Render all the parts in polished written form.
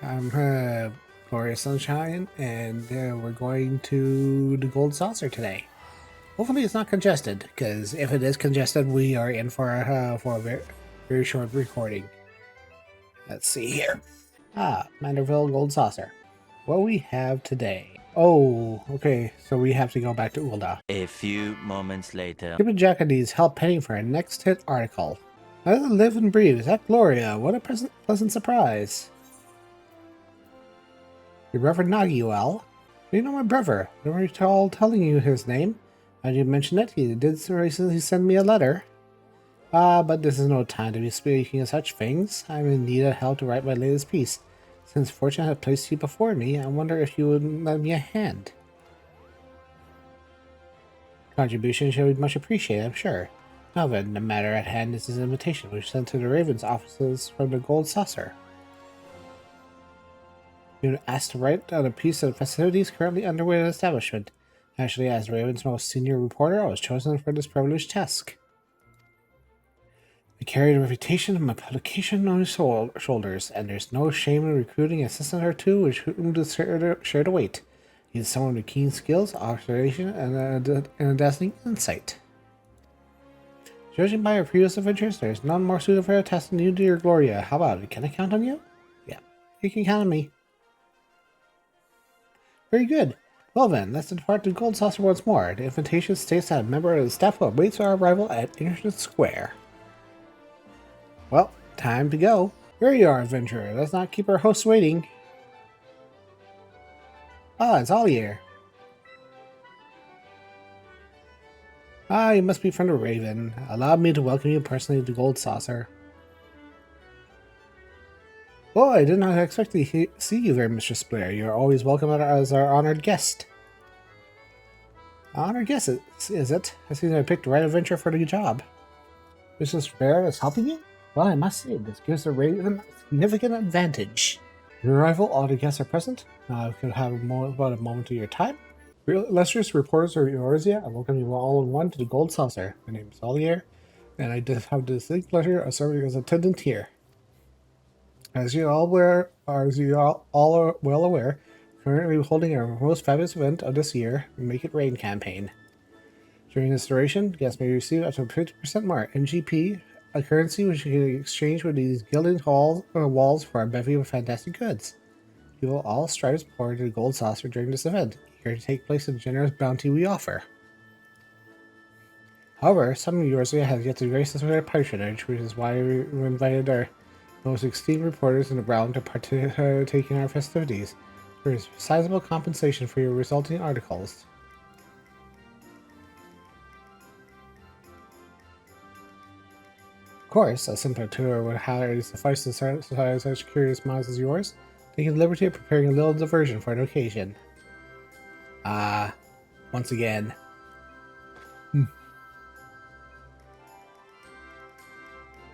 I'm Gloria Sunshine, and we're going to the Gold Saucer today. Hopefully it's not congested, because if it is congested, we are in for a very, very short recording. Let's see here. Manderville Gold Saucer. What we have today. Oh, okay, so we have to go back to Ulda. A few moments later. Skip and Jack needs help paying for a next hit article. I live and breathe. Is that Gloria? What a pleasant surprise. Your brother Nagiel? Do you know my brother? I don't recall telling you his name. As you mentioned it, he did recently send me a letter. But this is no time to be speaking of such things. I'm in need of help to write my latest piece. Since fortune has placed you before me, I wonder if you would lend me a hand. Contribution shall be much appreciated, I'm sure. Now then, the matter at hand is his invitation, which was sent to the Raven's offices from the Gold Saucer. You've been asked to write on a piece of the festivities currently underway at the establishment. Actually, as Raven's most senior reporter, I was chosen for this privileged task. I carry the reputation of my publication on his shoulders, and there's no shame in recruiting an assistant or two with whom to share the weight. He's someone with keen skills, observation, and a dazzling insight. Judging by your previous adventures, there's none more suited for a task than you, dear Gloria. How about it? Can I count on you? Yeah, you can count on me. Very good. Well then, let's depart to Gold Saucer once more. The invitation states that a member of the staff awaits our arrival at Internet Square. Well, time to go. Here you are, adventurer. Let's not keep our hosts waiting. It's Ollier. You must be from the Raven. Allow me to welcome you personally to Gold Saucer. Oh, I did not expect to see you there, Mistress Blair. You are always welcome as our honored guest. Honored guest, is it? I see that I picked the right adventure for the job. Mistress Blair is helping you? Well, I must say, this gives the Raven a significant advantage. Your arrival, all the guests are present. Now I could have about a moment of your time. Illustrious reporters of Eorzea, I welcome you all in one to the Gold Saucer. My name is Ollier, and I have the distinct pleasure of serving as attendant here. As you all are well aware, currently holding our most fabulous event of this year, the Make It Rain campaign. During this duration, guests may receive up to 50% more NGP, a currency which you can exchange with these gilded walls for a bevy of fantastic goods. You will all strive to pour into the Gold Saucer during this event, eager to take place in the generous bounty we offer. However, some of yours have yet to grace us with their patronage, which is why we invited our most esteemed reporters in the realm to partake in our festivities. There is sizable compensation for your resulting articles. Of course, a simpler tour would hardly suffice to satisfy such curious minds as yours, taking the liberty of preparing a little diversion for the occasion. Once again.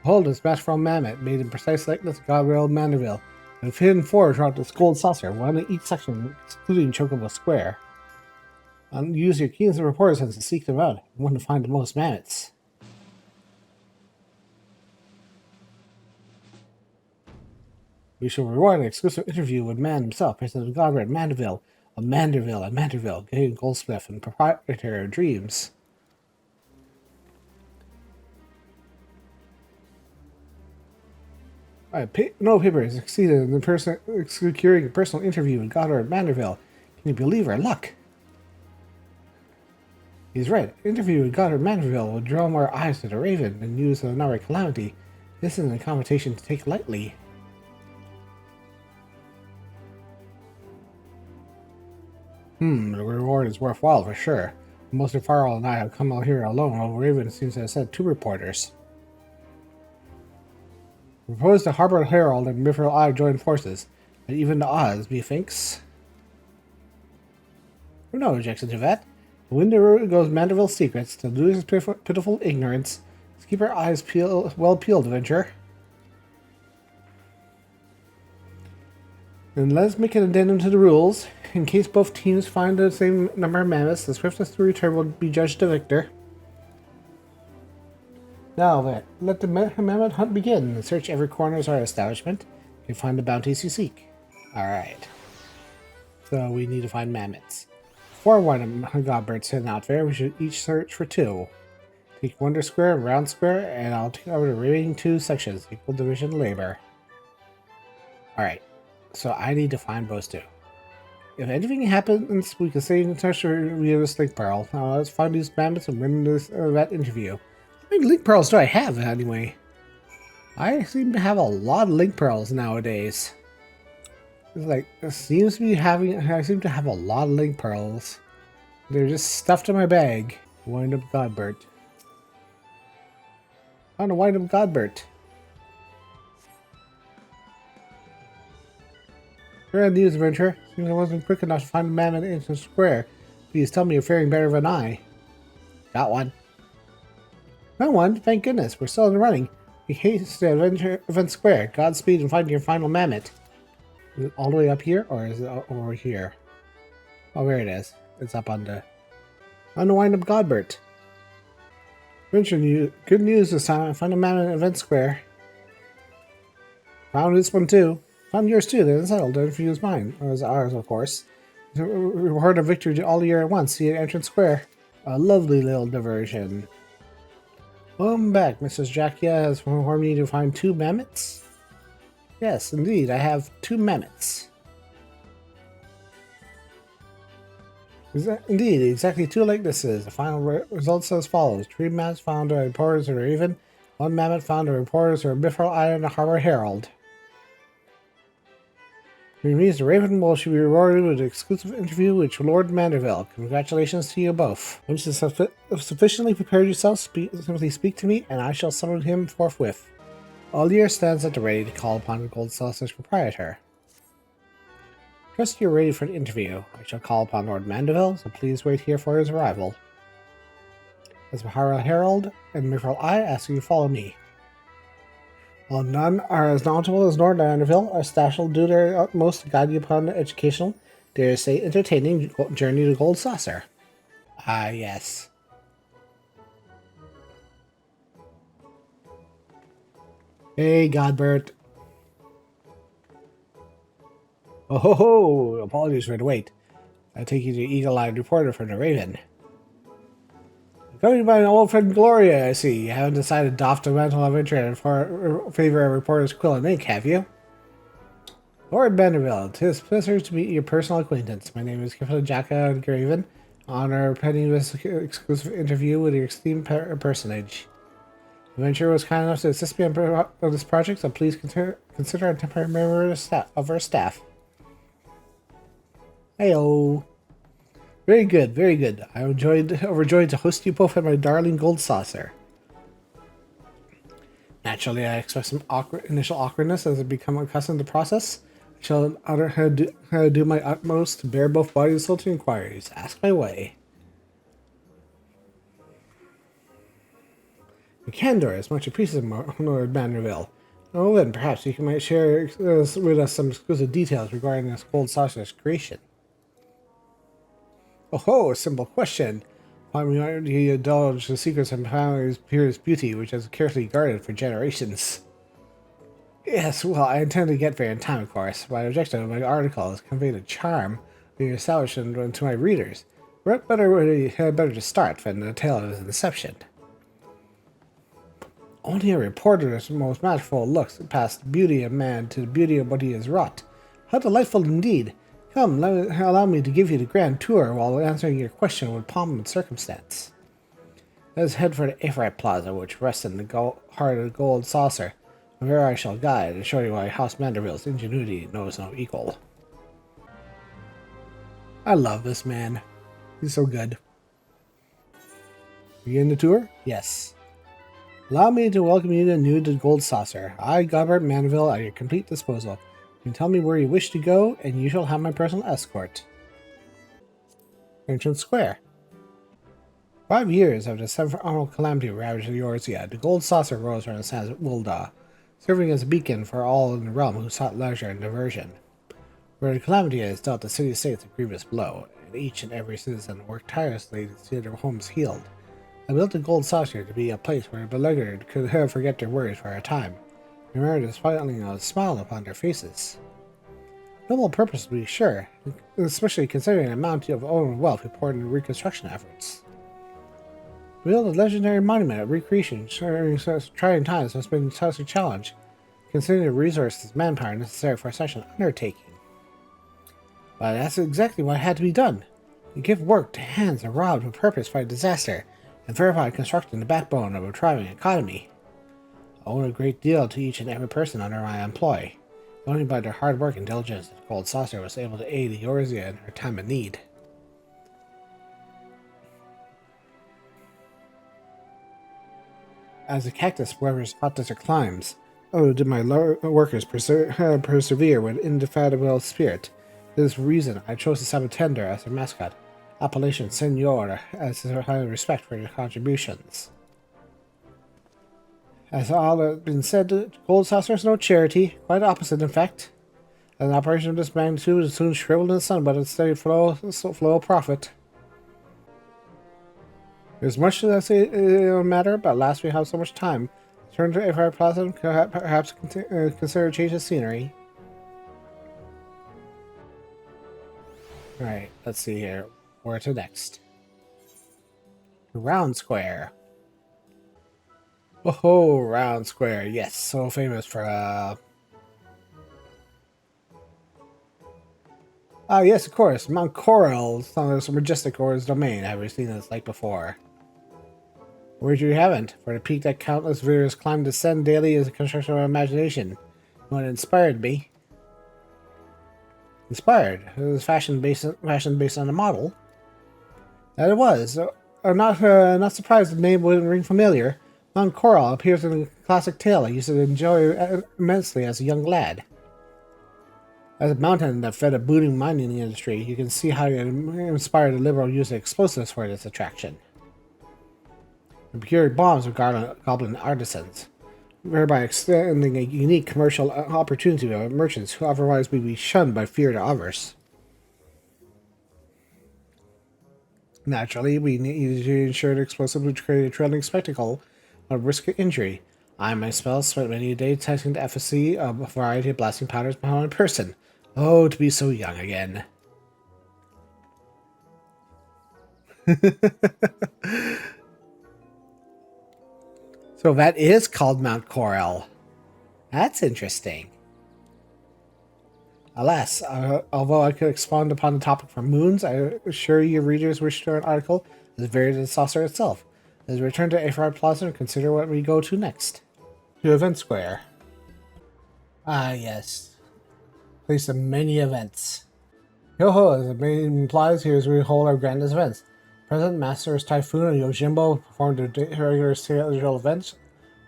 Behold this matchful mammoth, made in precise likeness of Godbert Manderville, and hidden four throughout this Gold Saucer, one in each section, excluding Chocobo Square. And use your keen reporter sense to seek them out, and want to find the most mammoths. We shall reward an exclusive interview with man himself, President Godbert Manderville of Manderville and Manderville, Gay Goldsmith and proprietor of Dreams. No paper has succeeded in securing a personal interview with Godbert Manderville. Can you believe our luck? He's right. Interview with Godbert Manderville will draw more eyes to the Raven than news of another calamity. This isn't a competition to take lightly. The reward is worthwhile for sure. Most of Farrell and I have come out here alone, while Raven seems to have sent 2 reporters. We propose the Harbor Herald and Mithril Eye join forces, and even the odds, methinks. No objection to that. To win the road goes Manderville's secrets, to lose his pitiful ignorance. Let's keep our eyes well peeled, adventurer. And let's make an addendum to the rules. In case both teams find the same number of mammoths, the swiftest to return will be judged the victor. Now then, let the mammoth hunt begin. Search every corner of our establishment and find the bounties you seek. Alright. So we need to find mammoths. For one of Godbert's hidden out there, we should each search for 2. Take Wonder Square and Round Square, and I'll cover the remaining 2 sections, equal division labor. Alright, so I need to find those 2. If anything happens, we can stay in touch or we have a Link Pearl. Now let's find these mammoths and win this that interview. How many Link Pearls do I have anyway? I seem to have a lot of Link Pearls nowadays. It's like, I seem to have a lot of Link Pearls. They're just stuffed in my bag. Wind up Godbert. I want to wind up Godbert. Grand news, adventurer. Seems I wasn't quick enough to find a mammoth in the square. Please tell me you're faring better than I. Got one. Found one? Thank goodness. We're still in the running. We haste to Event Square. Godspeed in finding your final mammoth. Is it all the way up here, or is it over here? Oh, there it is. It's up on the... On the wind up Godbert. Good news this time. I found a mammoth at Event Square. Found this one too. Found yours too. They're settled. Don't use mine. Or is ours, of course. Reward a victory all year at once. See you at Entrance Square. A lovely little diversion. Welcome back. Mrs. Jackia has informed me to find 2 mammoths. Yes, indeed. I have 2 mammoths. Indeed, exactly 2 likenesses. The final results as follows. 3 mammoths found by reporters of the Raven. 1 mammoth found by reporters of Mithril Island and the Harbor Herald. Which means the Raven will should be rewarded with an exclusive interview with Lord Manderville. Congratulations to you both. Once you have sufficiently prepared yourself, simply speak to me, and I shall summon him forthwith. Aldir stands at the ready to call upon the Gold Saucer's proprietor. Trust you're ready for the interview. I shall call upon Lord Manderville, so please wait here for his arrival. As Harbor Herald and Mithril I ask you to follow me. While none are as knowledgeable as Lord Manderville, our staff shall do their utmost to guide you upon the educational, dare say entertaining journey to Gold Saucer. Ah, yes. Hey, Godbert. Oh ho ho! Apologies for the wait. I take you to Eagle-Eyed Reporter from the Raven. Accompanied by an old friend Gloria, I see. You haven't decided to doff the mantle of adventure in favor of reporter's quill and ink, have you? Lord Manderville, 'tis a pleasure to meet your personal acquaintance. My name is Kifla Jacka Graven. Honor pending this exclusive interview with your esteemed personage. The adventurer was kind enough to assist me on this project, so please consider a temporary member of our staff. Heyo. Very good, very good. I'm overjoyed to host you both at my darling Gold Saucer. Naturally, I expect some initial awkwardness as I become accustomed to the process. I shall do my utmost to bear both bodies to inquiries. Ask my way. Your candor is much appreciated, Lord Manderville. Oh, then perhaps you might share with us some exclusive details regarding this Gold Saucer's creation. Oh, a simple question. Why might he indulge the secrets of Family's purest beauty, which has carefully guarded for generations? Yes, well, I intend to get there in time, of course. My objective of my article is to convey the charm being established to my readers. What better to start than the tale of his inception? Only a reporter's most masterful looks past the beauty of man to the beauty of what he has wrought. How delightful indeed! Come, allow me to give you the grand tour while answering your question with pomp and circumstance. Let us head for the Ifrit Plaza, which rests in the heart of the Gold Saucer, and there I shall guide and show you why House Manderville's ingenuity knows no equal. I love this man. He's so good. Begin the tour? Yes. Allow me to welcome you to the Gold Saucer. I, Godbert Manderville, at your complete disposal. You can tell me where you wish to go, and you shall have my personal escort. Entrance Square. 5 years after the 7th annual calamity ravaged Eorzea, the Gold Saucer rose from the sands of Ul'dah, serving as a beacon for all in the realm who sought leisure and diversion. Where the calamity has dealt the city-states a grievous blow, and each and every citizen worked tirelessly to see their homes healed, I built the Gold Saucer to be a place where the beleaguered could forget their worries for a time, remember smiling a smile upon their faces. Noble purpose to be sure, especially considering the amount of own wealth we poured into reconstruction efforts. To build a legendary monument of recreation during such trying times has been such a challenge, considering the resources and manpower necessary for such an undertaking. But that's exactly what had to be done. You give work to hands that robbed with purpose by disaster, and thereby constructing the backbone of a thriving economy. I owe a great deal to each and every person under my employ. Only by their hard work and diligence that Gold Saucer was able to aid Eorzea in her time of need. As the cactus weathers hot desert climbs, oh, did my workers persevere with indefatigable spirit. For this reason, I chose the Sabbatender as their mascot, appellation Senor, as a high respect for their contributions. As all has been said, Gold Saucer is no charity, quite opposite in fact. An operation of this magnitude is soon shriveled in the sun by the steady flow of profit. There's much to say matter, but last we have so much time. Turn to Aphrodite Plaza and perhaps consider a change of scenery. Alright, let's see here. Where to next? Round Square. Oh, Round Square. Yes, so famous for, yes, of course. Mount Coral. It's not as majestic or its domain. Have we seen this like before? Where'd you haven't? For the peak that countless visitors climb and descend daily is a construction of my imagination. What inspired me? Inspired? It was fashion based on a model. That it was. I'm not surprised the name wouldn't ring familiar. Mount Coral appears in a classic tale I used to enjoy immensely as a young lad. As a mountain that fed a booming mining industry, you can see how it inspired the liberal use of explosives for this attraction. And procured bombs of goblin artisans, thereby extending a unique commercial opportunity to merchants who otherwise would be shunned by feared others. Naturally, we needed to ensure the explosive would create a thrilling spectacle of risk of injury. I myself spent many days testing the efficacy of a variety of blasting powders by my person. Oh, to be so young again. So that is called Mount Coral. That's interesting. Alas, although I could expound upon the topic for moons, I assure your readers wish to an article as varied as the saucer itself. Let's return to Aphrodite Plaza and consider what we go to next. To Event Square. Ah, yes. Place of many events. Yo-ho, as the name implies, here is where we hold our grandest events. President Masters Typhoon and Yojimbo performed their regular scheduled events,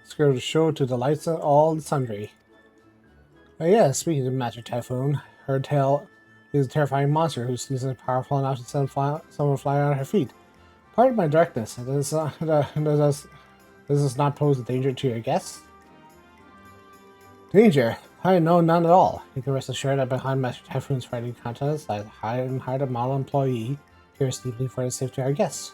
scheduled to show to delights of all and sundry. Yes, speaking of Master Typhoon, her tail is a terrifying monster who seems powerful enough to send someone flying on her feet. Pardon my directness, does this not pose a danger to your guests? Danger? I know none at all. You can rest assured that behind Master Typhoon's fighting contest lies a high-and-hearted model employee cares deeply for the safety of our guests.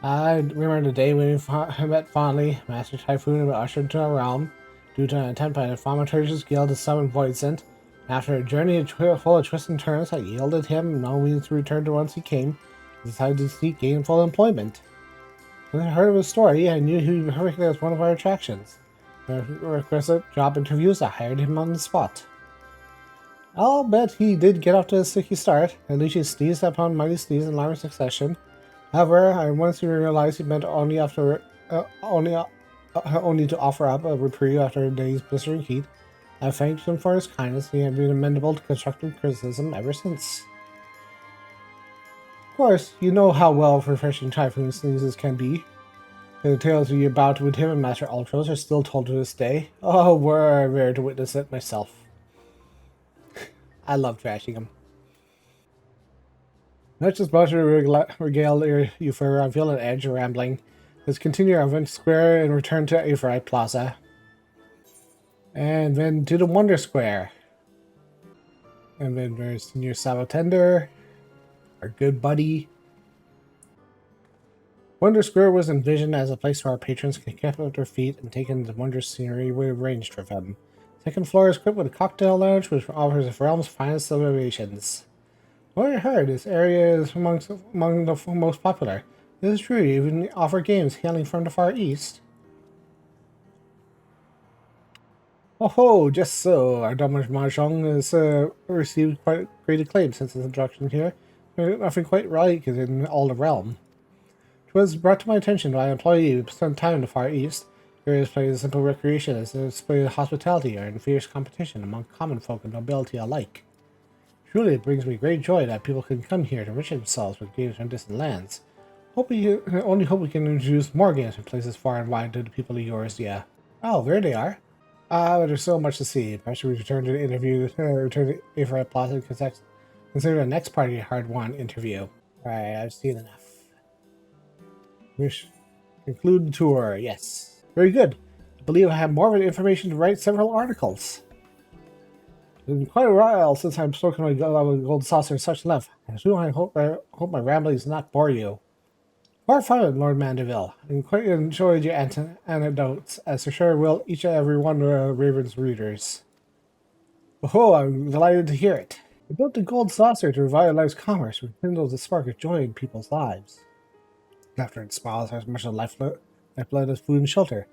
I remember the day when we met fondly. Master Typhoon was ushered into our realm due to an attempt by the Thaumaturge's Guild to summon Voidsent. After a journey full of twists and turns, I yielded him no means to return to whence he came, and decided to seek gainful employment. When I heard of his story, I knew he would perfectly as one of our attractions. When I requested job interviews, I hired him on the spot. I'll bet he did get off to a sticky start, and least he sneezed upon mighty sneeze in alarming succession. However, I once realized he meant only to offer up a reprieve after a day's blistering heat. I thanked him for his kindness, and he had been amenable to constructive criticism ever since. Of course, you know how well refreshing Typhoon sneezes can be. The tales of your bout with him and Master Ultros are still told to this day. Oh, were I there to witness it myself. I love trashing him. Not just about to regale you for a villain edge rambling. Let's continue our event square and return to Aphrodite Plaza. And then to the Wonder Square. And then there's Senior Sabbatender, our good buddy. Wonder Square was envisioned as a place where our patrons can camp at their feet and take in the wondrous scenery we arranged for them. Second floor is equipped with a cocktail lounge which offers the realm's finest celebrations. What I heard, this area is among the most popular. This is true, you even offer games hailing from the Far East. Oh ho, just so. Our Dominant Mahjong has received quite great acclaim since its introduction here. Nothing quite right is in all the realm. It was brought to my attention by an employee who spent time in the Far East. Various plays simple recreation as a display of hospitality or in fierce competition among common folk and nobility alike. Truly, it brings me great joy that people can come here to enrich themselves with games from distant lands. Only hope we can introduce more games from places far and wide to the people of yours, yeah. Oh, there they are. But there's so much to see. Perhaps we return to the interview, return to Infrared Plaza, consider the next party a hard-won interview. Alright, I've seen enough. Wish conclude the tour, yes. Very good. I believe I have more of the information to write several articles. It's been quite a while since I've spoken with Gold Saucer such length. I hope my ramblings do not bore you. Far from it, Lord Manderville. I quite enjoyed your anecdotes, as for sure will each and every one of Raven's readers. Oh, I'm delighted to hear it. I built the Gold Saucer to revitalize commerce, which kindles a spark of joy in people's lives. Laughter and smiles are as much a lifeblood as food and shelter.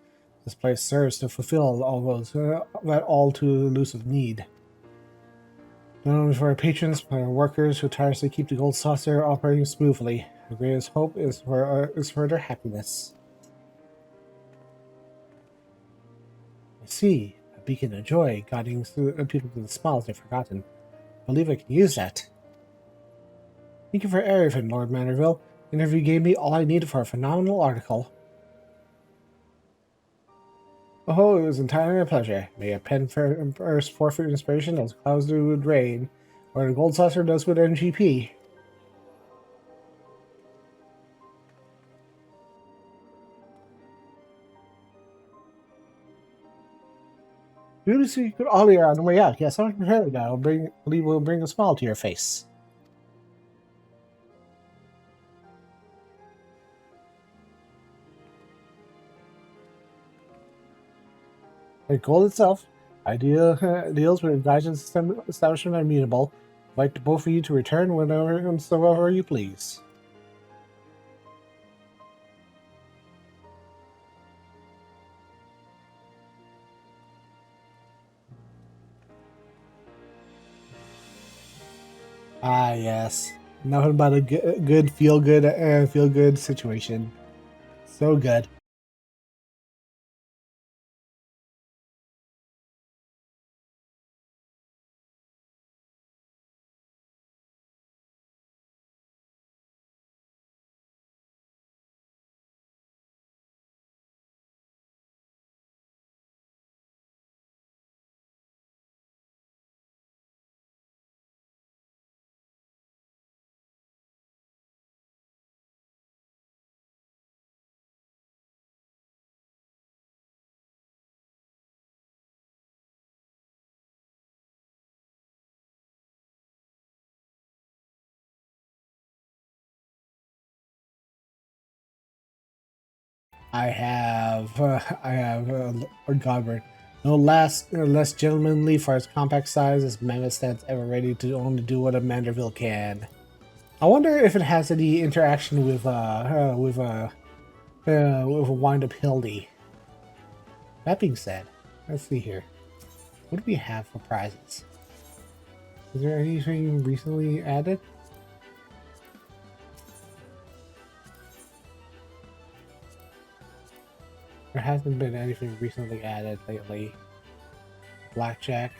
This place serves to fulfill all those that all too elusive need. Not only for our patrons, but our workers who tirelessly keep the Gold Saucer operating smoothly. Our greatest hope is for their happiness. I see. A beacon of joy guiding people to the smiles they've forgotten. I believe I can use that. Thank you for everything, Lord Manderville. The interview gave me all I needed for a phenomenal article. Oh, it was entirely a pleasure. May a pen burst forth with inspiration as clouds do with rain, or the Gold Saucer does with NGP. Really see you could all here on the way out. Yes, I'm prepared now. Believe will bring a smile to your face. Like gold itself, deals with guidance system establishment are immutable. I'd like both of you to return whenever and soever you please. Ah, yes. Nothing but a good feel good situation. So good. I have Lord Godbert. No less gentlemanly for his compact size as mammoth stands ever ready to only do what a Manderville can. I wonder if it has any interaction with a wind-up Hildy. That being said, let's see here. What do we have for prizes? Is there anything recently added? There hasn't been anything recently added lately. Blackjack.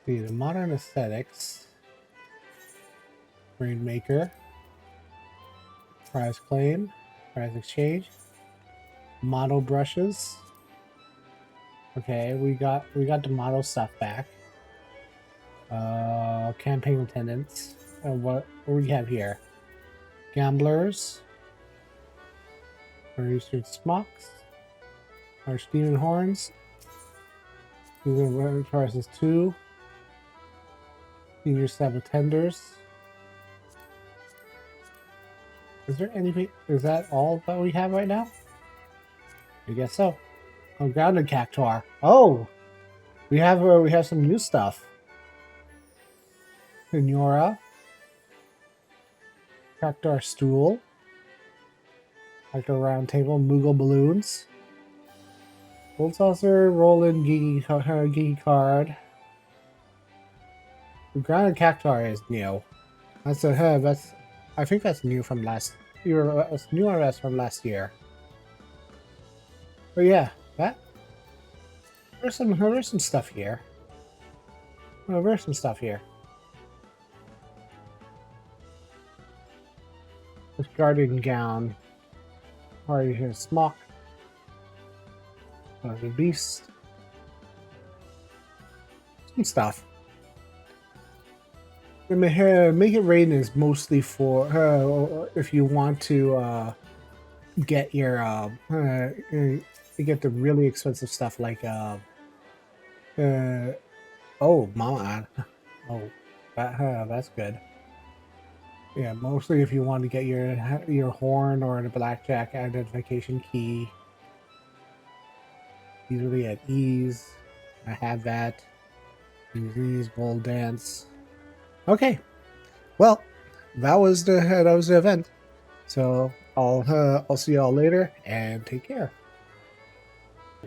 See, the modern aesthetics. Rainmaker. Prize claim. Prize exchange. Model brushes. Okay, we got the model stuff back. Campaign attendants. What do we have here? Gamblers. Our Eastern smocks. Our Steven horns. Prices 2. Senior staff attenders. Is there anything? Is that all that we have right now? I guess so. Oh, grounded cactuar. Oh, we have some new stuff. Senora, cactuar stool, cactuar round table, Moogle balloons, gold saucer, Roland geeky card. The grounded cactuar is new. That's I think that's new from last year. It's new RS from last year. But yeah, there's some stuff here. Oh, there's some stuff here. This guardian gown. Already here, smock. The beast. Some stuff. The Make It Rain is mostly for if you want to get your you get the really expensive stuff like oh mama, oh that's good. Yeah, mostly if you want to get your horn or the blackjack identification key. Usually at ease. I have that. Use these bowl dance. Okay, well, that was the event. So I'll see y'all later and take care.